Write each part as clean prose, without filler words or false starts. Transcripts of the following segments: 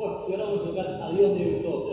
Bueno, y ahora vamos a tocar Adiós de Glucosa.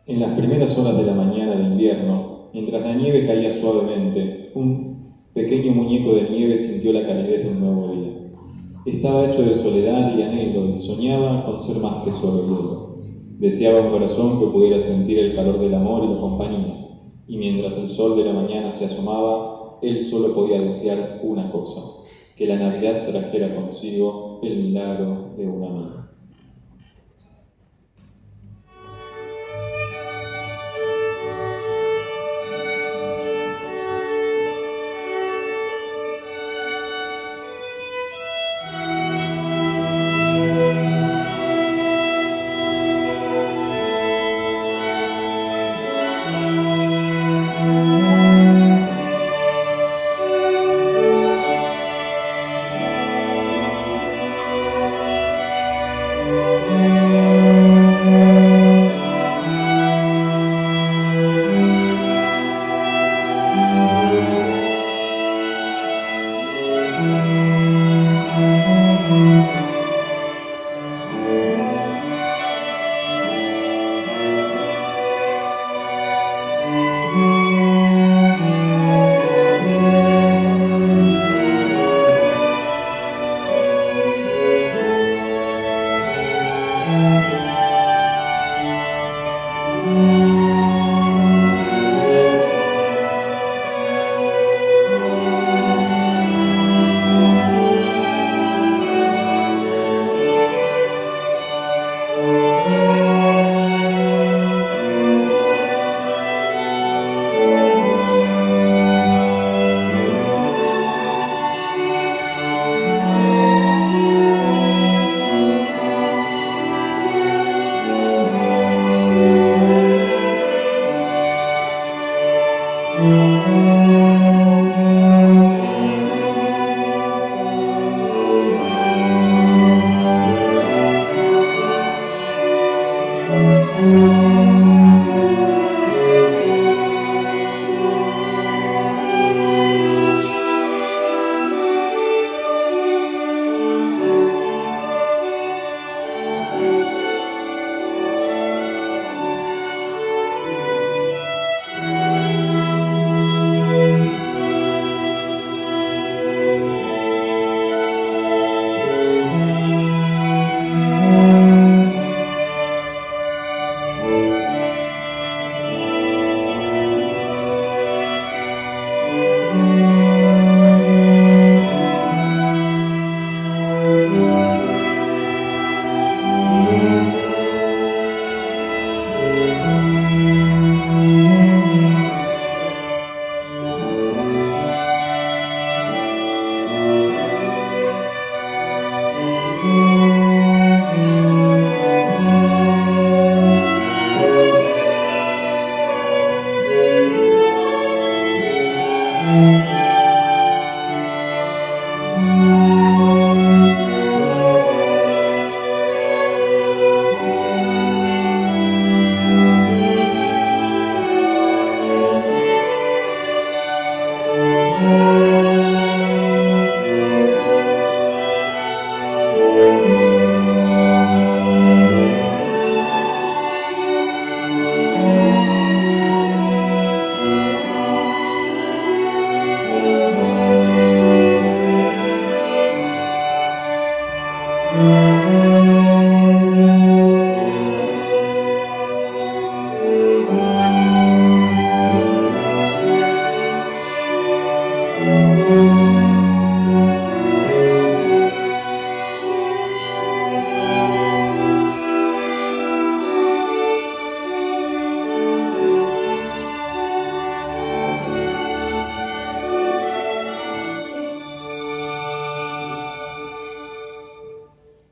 En las primeras horas de la mañana de invierno, mientras la nieve caía suavemente, un pequeño muñeco de nieve sintió la calidez de un nuevo día. Estaba hecho de soledad y anhelo y soñaba con ser más que solo hielo. Deseaba un corazón que pudiera sentir el calor del amor y la compañía, y mientras el sol de la mañana se asomaba, él solo podía desear una cosa, que la Navidad trajera consigo el milagro de un amigo.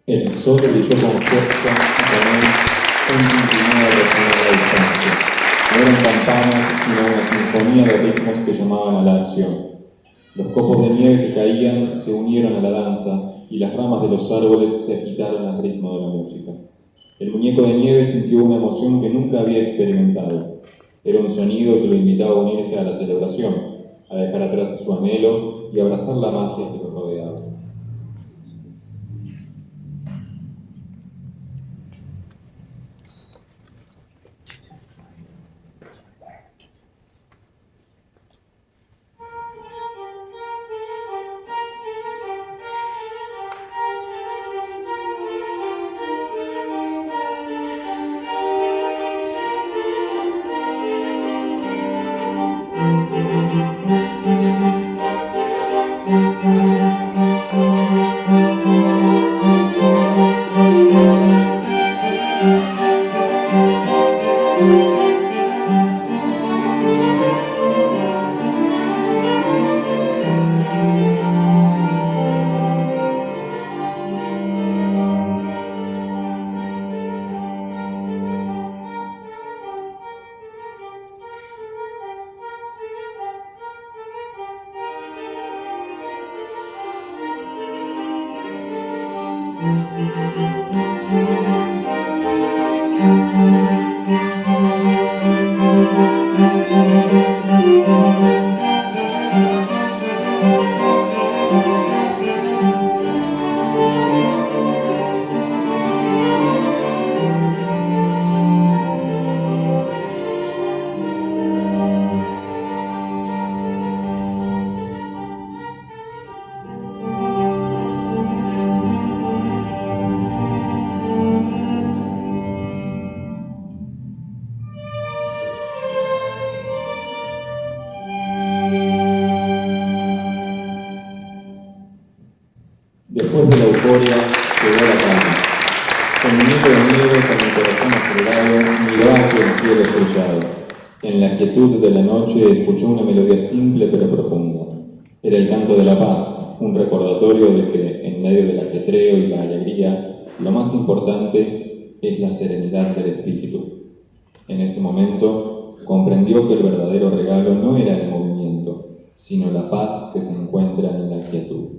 El sol brilló con fuerza y con él un tintineo resonó a la distancia. No eran campanas, sino una sinfonía de ritmos que llamaban a la acción. Los copos de nieve que caían se unieron a la danza y las ramas de los árboles se agitaron al ritmo de la música. El muñeco de nieve sintió una emoción que nunca había experimentado. Era un sonido que lo invitaba a unirse a la celebración, a dejar atrás su anhelo y abrazar la magia que lo rodeaba. Después de la euforia, llegó la calma. El muñeco de nieve, con el corazón acelerado, miró hacia el cielo estrellado. En la quietud de la noche escuchó una melodía simple pero profunda. Era el canto de la paz, un recordatorio de que, en medio del ajetreo y la alegría, lo más importante es la serenidad del espíritu. En ese momento, comprendió que el verdadero regalo no era el movimiento, sino la paz que se encuentra en la quietud.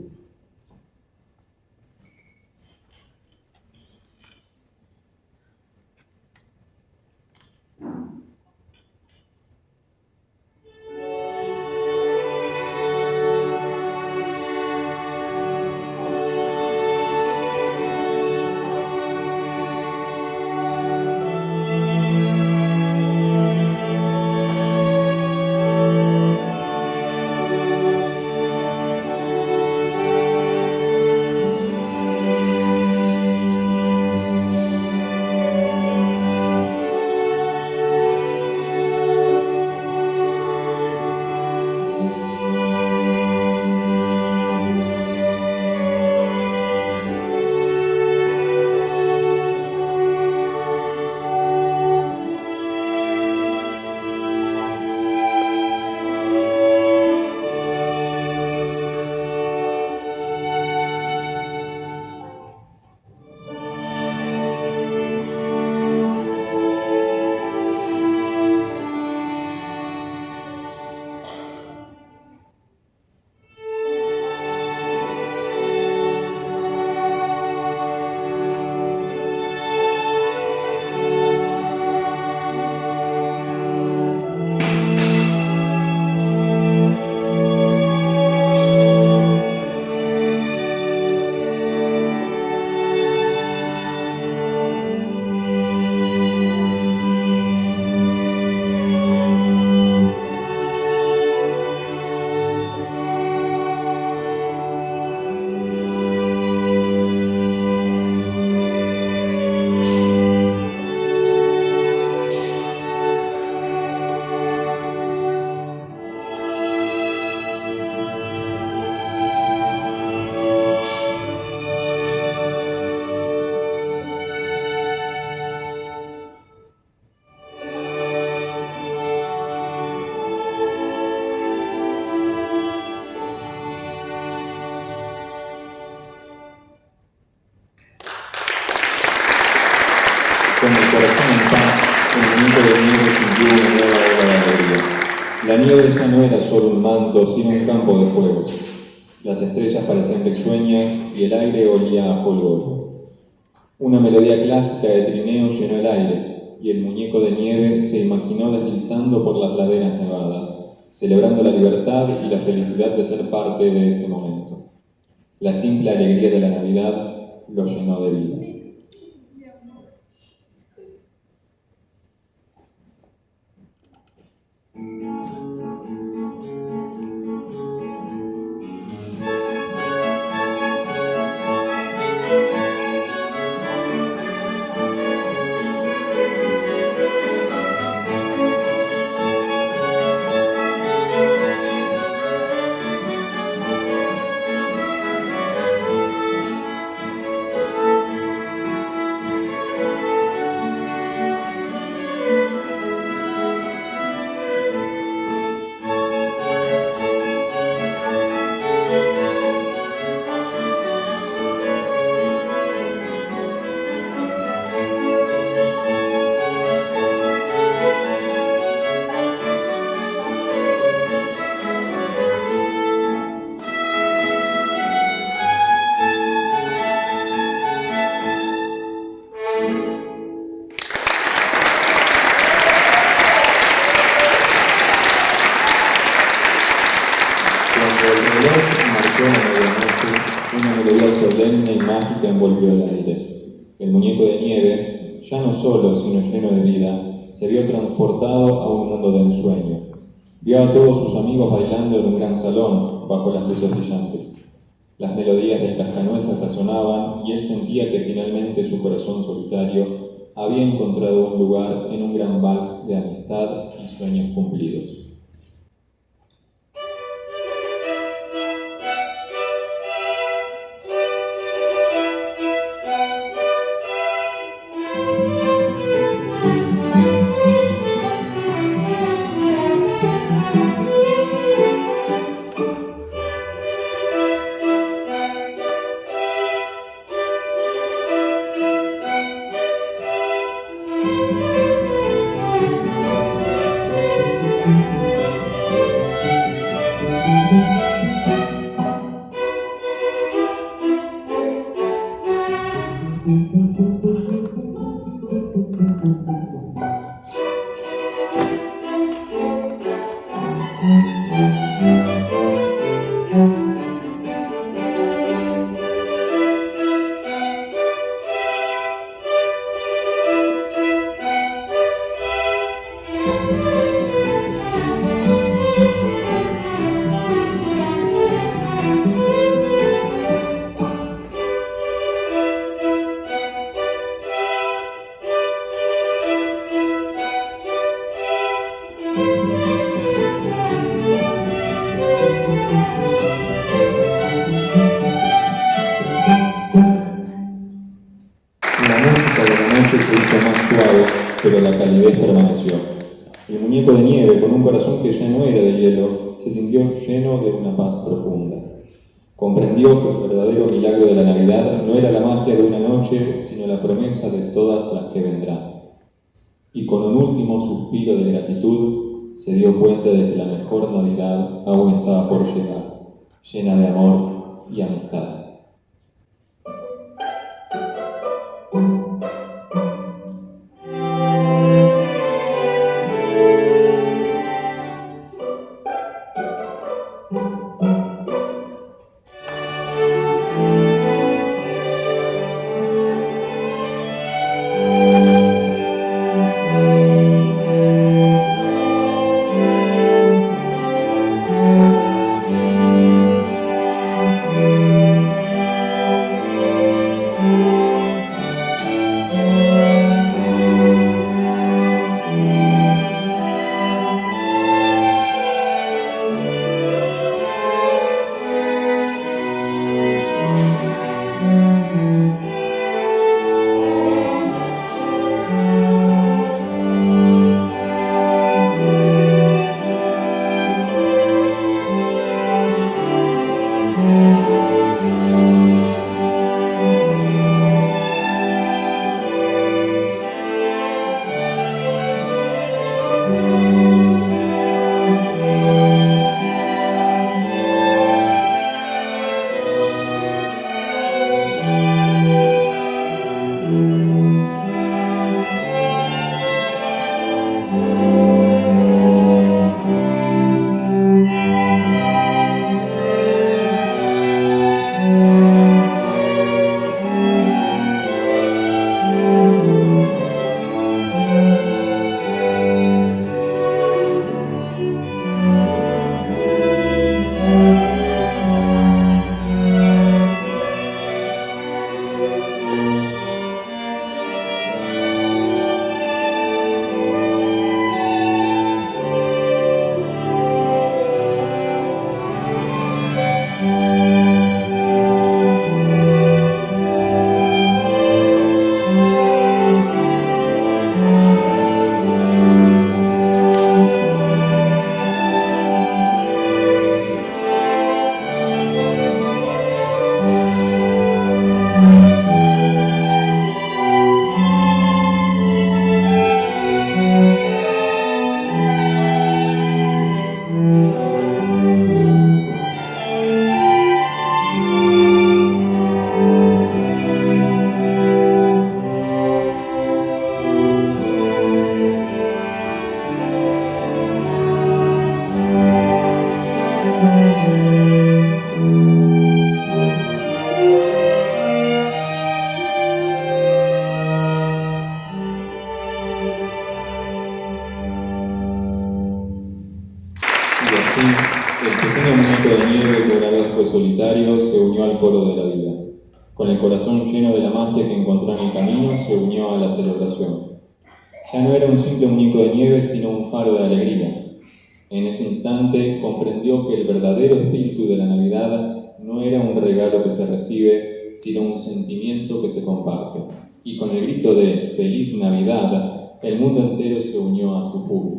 Con el corazón en paz, el muñeco de nieve sintió una nueva ola de alegría. La nieve ya no era solo un manto, sino un campo de juegos. Las estrellas parecían risueñas y el aire olía a polvo. Una melodía clásica de trineo llenó el aire, y el muñeco de nieve se imaginó deslizando por las laderas nevadas, celebrando la libertad y la felicidad de ser parte de ese momento. La simple alegría de la Navidad lo llenó de vida. Cuando el reloj marcó la medianoche, una melodía solemne y mágica envolvió el aire. El muñeco de nieve, ya no solo, sino lleno de vida, se vio transportado a un mundo de ensueño. Vio a todos sus amigos bailando en un gran salón, bajo las luces brillantes. Las melodías del cascanueces resonaban y él sentía que finalmente su corazón solitario había encontrado un lugar en un gran vals de amistad y sueños cumplidos. Pero la calidez permaneció. El muñeco de nieve, con un corazón que ya no era de hielo, se sintió lleno de una paz profunda. Comprendió que el verdadero milagro de la Navidad no era la magia de una noche, sino la promesa de todas las que vendrán. Y con un último suspiro de gratitud, se dio cuenta de que la mejor Navidad aún estaba por llegar, llena de amor y amistad. muñeco de nieve que una vez fue solitario se unió al coro de la vida. Con el corazón lleno de la magia que encontró en el camino, se unió a la celebración. Ya no era un simple muñeco de nieve, sino un faro de alegría. En ese instante comprendió que el verdadero espíritu de la Navidad no era un regalo que se recibe, sino un sentimiento que se comparte. Y con el grito de ¡Feliz Navidad!, el mundo entero se unió a su júbilo.